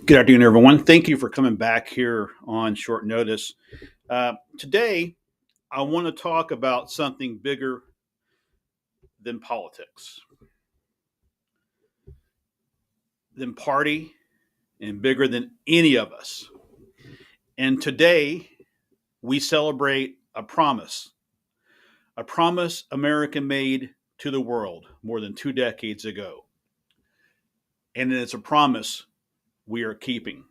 Good afternoon, everyone. Thank you for coming back here on short notice. Today, I want to talk about something bigger than politics, than party, and bigger than any of us. And today, we celebrate a promise America made to the world more than 2 decades ago. And it's a promise we are keeping.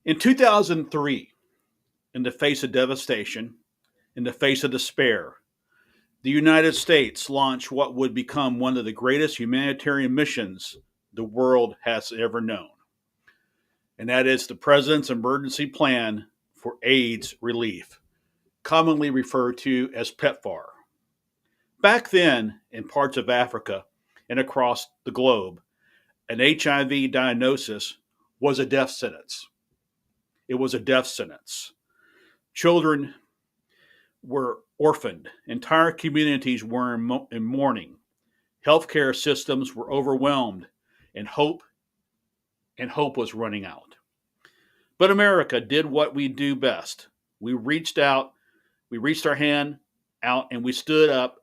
In 2003, in the face of devastation, in the face of despair, the United States launched what would become one of the greatest humanitarian missions the world has ever known. And that is the President's Emergency Plan for AIDS Relief, commonly referred to as PEPFAR. Back then, in parts of Africa and across the globe, an HIV diagnosis was a death sentence. It was a death sentence. Children were orphaned. Entire communities were in mourning. Healthcare systems were overwhelmed, and hope was running out. But America did what we do best. We reached out, we reached our hand out, and we stood up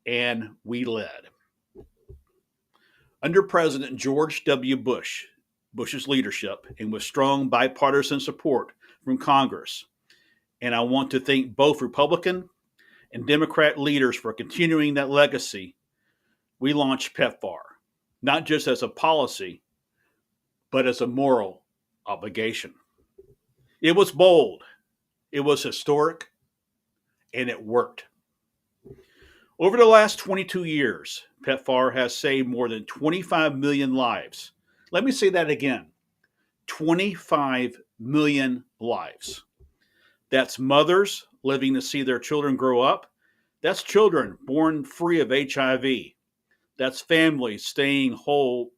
and we led. Under President George W. Bush's leadership, and with strong bipartisan support from Congress, and I want to thank both Republican and Democrat leaders for continuing that legacy, we launched PEPFAR, not just as a policy, but as a moral obligation. It was bold, it was historic, and it worked. Over the last 22 years, PEPFAR has saved more than 25 million lives. Let me say that again, 25 million lives. That's mothers living to see their children grow up. That's children born free of HIV. That's families staying whole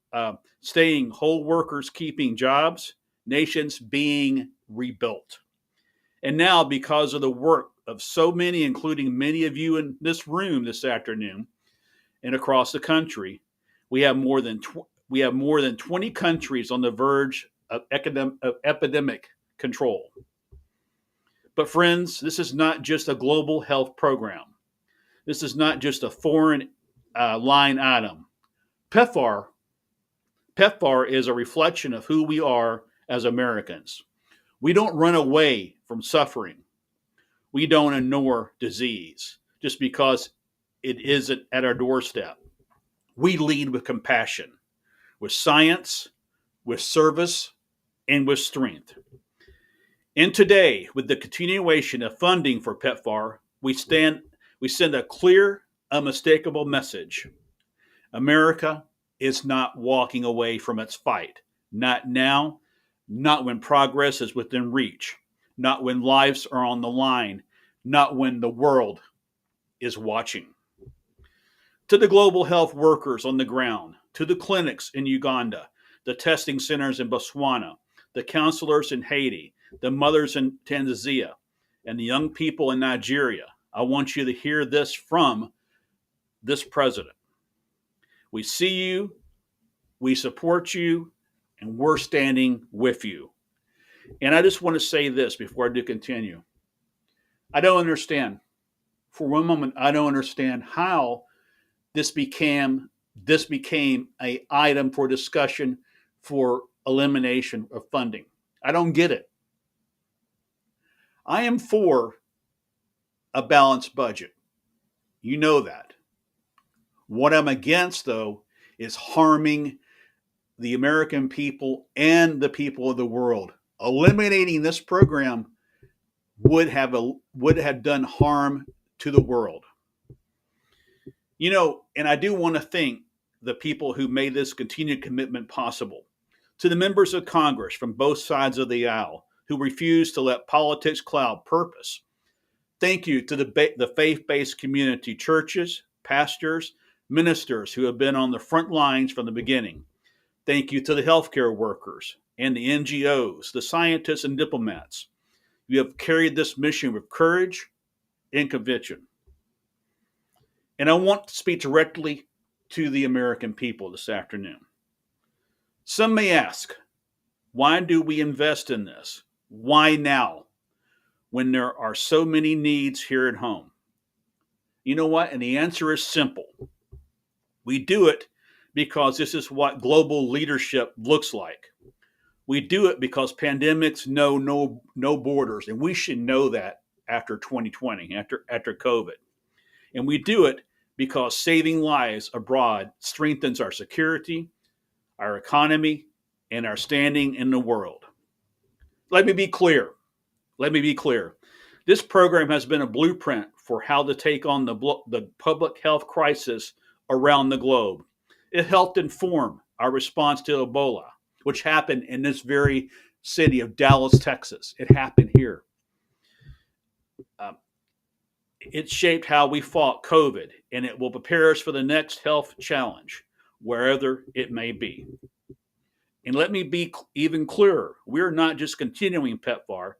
workers keeping jobs, nations being rebuilt. And now, because of the work of so many, including many of you in this room this afternoon and across the country, we have more than 20 countries on the verge of epidemic control. But friends, this is not just a global health program. This is not just a foreign line item. PEPFAR is a reflection of who we are as Americans. We don't run away from suffering. We don't ignore disease just because it isn't at our doorstep. We lead with compassion, with science, with service, and with strength. And today, with the continuation of funding for PEPFAR, we send a clear, unmistakable message. America is not walking away from its fight. Not now, not when progress is within reach, not when lives are on the line, not when the world is watching. To the global health workers on the ground, to the clinics in Uganda, the testing centers in Botswana, the counselors in Haiti, the mothers in Tanzania, and the young people in Nigeria, I want you to hear this from this president. We see you, we support you, and we're standing with you. And I just want to say this before I do continue. I don't understand. For one moment, I don't understand how this became an item for discussion for elimination of funding. I don't get it. I am for a balanced budget. You know that. What I'm against, though, is harming the American people and the people of the world. Eliminating this program would have done harm to the world. You know, and I do want to thank the people who made this continued commitment possible. To the members of Congress from both sides of the aisle who refuse to let politics cloud purpose. Thank you to the faith-based community, churches, pastors, ministers who have been on the front lines from the beginning. Thank you to the healthcare workers and the NGOs, the scientists and diplomats. You have carried this mission with courage and conviction. And I want to speak directly to the American people this afternoon. Some may ask, Why do we invest in this? Why now, when there are so many needs here at home? You know what? And the answer is simple. We do it because this is what global leadership looks like. We do it because pandemics know no borders, and we should know that after 2020, after COVID. And we do it because saving lives abroad strengthens our security, our economy, and our standing in the world. Let me be clear. Let me be clear. This program has been a blueprint for how to take on the public health crisis around the globe. It helped inform our response to Ebola, which happened in this very city of Dallas, Texas. It happened here. Um, it shaped how we fought COVID, and it will prepare us for the next health challenge, wherever it may be. And let me be even clearer. We're not just continuing PEPFAR,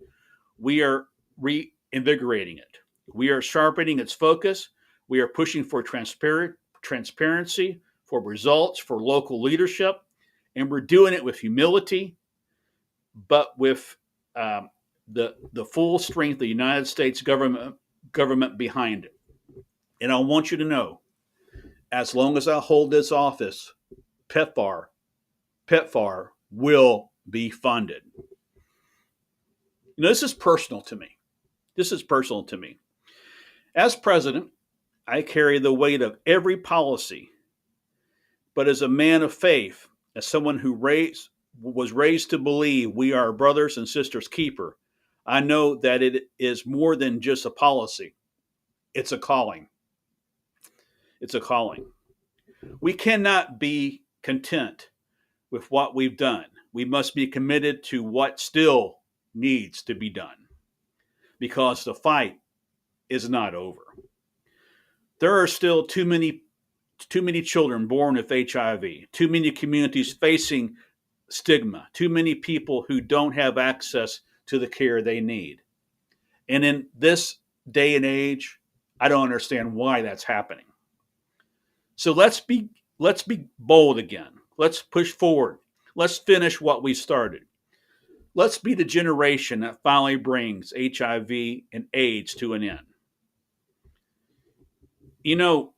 we are reinvigorating it. We are sharpening its focus. We are pushing for transparency, for results, for local leadership, and we're doing it with humility, but with the full strength of the United States government behind it. And I want you to know, as long as I hold this office, PEPFAR, PEPFAR will be funded. You know, this is personal to me. This is personal to me. As president, I carry the weight of every policy, but as a man of faith, as someone who was raised to believe we are brothers and sisters keeper, I know that it is more than just a policy. It's a calling. It's a calling. We cannot be content with what we've done. We must be committed to what still needs to be done because the fight is not over. There are still too many children born with HIV, too many communities facing stigma, too many people who don't have access to the care they need. And in this day and age, I don't understand why that's happening. So let's be bold again. Let's push forward. Let's finish what we started. Let's be the generation that finally brings HIV and AIDS to an end. You know,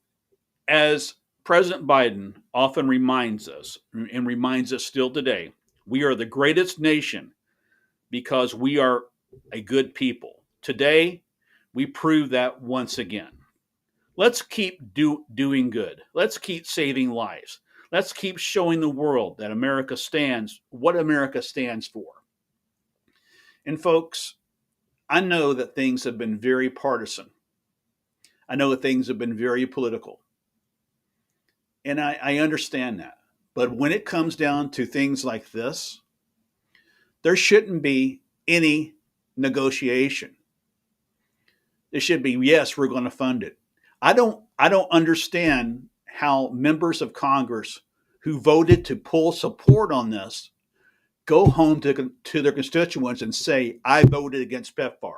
as President Biden often reminds us, and reminds us still today, we are the greatest nation because we are a good people. Today, we prove that once again. Let's keep doing good. Let's keep saving lives. Let's keep showing the world that what America stands for. And folks, I know that things have been very partisan. I know that things have been very political. And I understand that. But when it comes down to things like this, there shouldn't be any negotiation. It should be, yes, we're going to fund it. I don't understand how members of Congress who voted to pull support on this go home to their constituents and say, I voted against PEPFAR.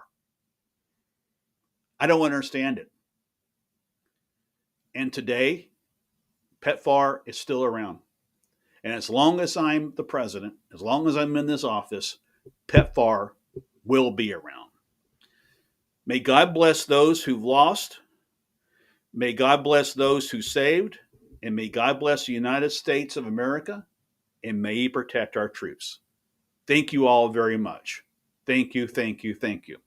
I don't understand it. And today, PEPFAR is still around. And as long as I'm the president, as long as I'm in this office, PEPFAR will be around. May God bless those who've lost. May God bless those who saved. And may God bless the United States of America. And may He protect our troops. Thank you all very much. Thank you, thank you, thank you.